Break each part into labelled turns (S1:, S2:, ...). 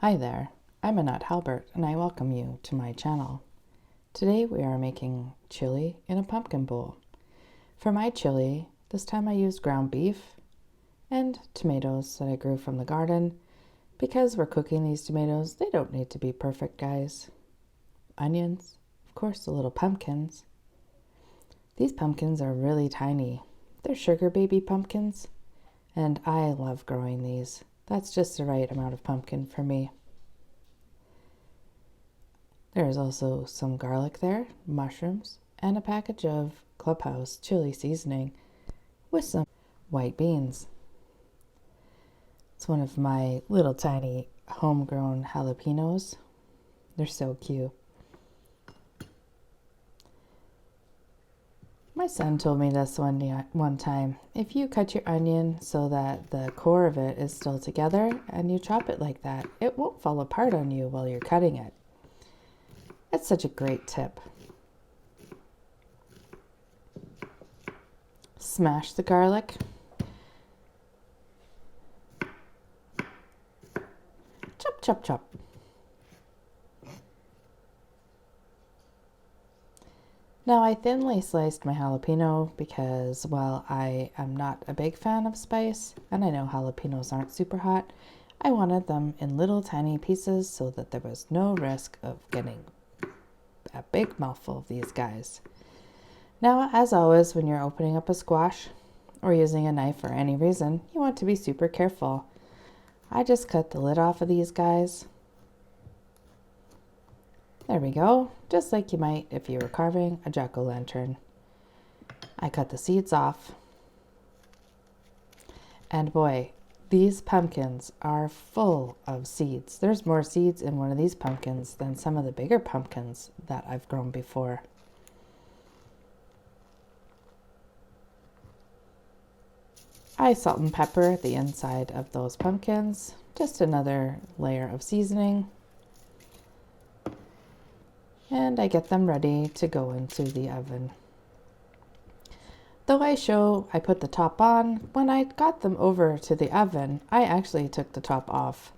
S1: Hi there, I'm Annette Halbert and I welcome you to my channel. Today we are making chili in a pumpkin bowl. For my chili, this time I used ground beef and tomatoes that I grew from the garden. Because we're cooking these tomatoes, they don't need to be perfect, guys. Onions, of course the little pumpkins. These pumpkins are really tiny. They're sugar baby pumpkins, and I love growing these. That's just the right amount of pumpkin for me. There's also some garlic there, mushrooms, and a package of Clubhouse chili seasoning with some white beans. It's one of my little tiny homegrown jalapenos. They're so cute. My son told me this one time. If you cut your onion so that the core of it is still together and you chop it like that, it won't fall apart on you while you're cutting it. It's such a great tip. Smash the garlic. Chop, chop, chop. Now I thinly sliced my jalapeno because while I am not a big fan of spice, and I know jalapenos aren't super hot, I wanted them in little tiny pieces so that there was no risk of getting a big mouthful of these guys. Now, as always, when you're opening up a squash or using a knife for any reason, you want to be super careful. I just cut the lid off of these guys. There we go, just like you might if you were carving a jack-o'-lantern. I cut the seeds off. And boy, these pumpkins are full of seeds. There's more seeds in one of these pumpkins than some of the bigger pumpkins that I've grown before. I salt and pepper the inside of those pumpkins. Just another layer of seasoning. And I get them ready to go into the oven. Though I put the top on, when I got them over to the oven, I actually took the top off.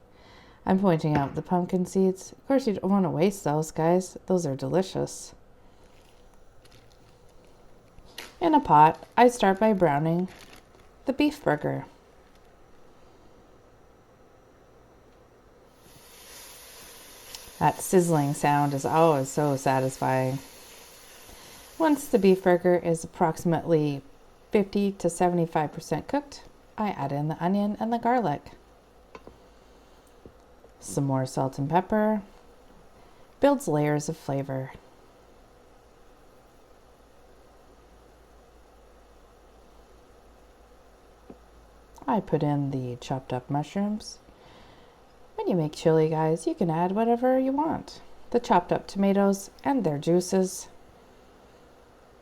S1: I'm pointing out the pumpkin seeds. Of course, you don't want to waste those, guys. Those are delicious. In a pot, I start by browning the beef burger. That sizzling sound is always so satisfying. Once the beef burger is approximately 50 to 75% cooked, I add in the onion and the garlic. Some more salt and pepper. Builds layers of flavor. I put in the chopped up mushrooms. When you make chili, guys, you can add whatever you want. The chopped up tomatoes and their juices.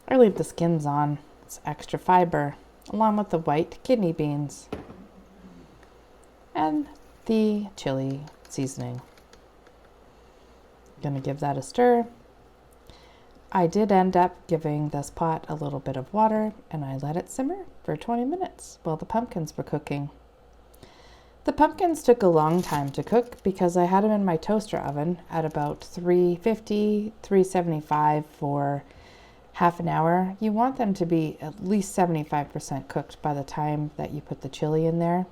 S1: I leave the skins on. It's extra fiber, along with the white kidney beans and the chili seasoning. Gonna give that a stir. I did end up giving this pot a little bit of water and I let it simmer for 20 minutes while the pumpkins were cooking. The pumpkins took a long time to cook because I had them in my toaster oven at about 350, 375 for half an hour. You want them to be at least 75% cooked by the time that you put the chili in there.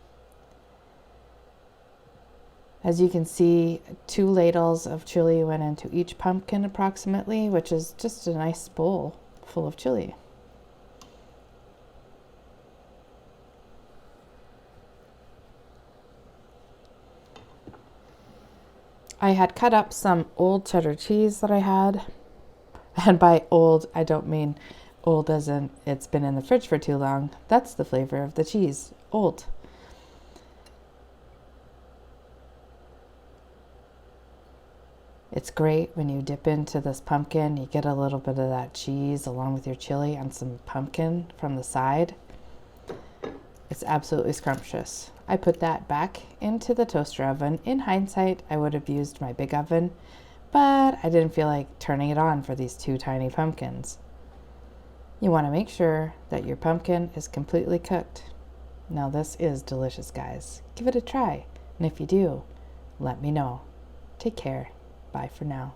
S1: As you can see, 2 ladles of chili went into each pumpkin approximately, which is just a nice bowl full of chili. I had cut up some old cheddar cheese that I had. And by old, I don't mean old as in it's been in the fridge for too long. That's the flavor of the cheese, old. It's great when you dip into this pumpkin, you get a little bit of that cheese along with your chili and some pumpkin from the side. It's absolutely scrumptious. I put that back into the toaster oven. In hindsight, I would have used my big oven, but I didn't feel like turning it on for these 2 tiny pumpkins. You want to make sure that your pumpkin is completely cooked. Now this is delicious, guys. Give it a try, and if you do, let me know. Take care. Bye for now.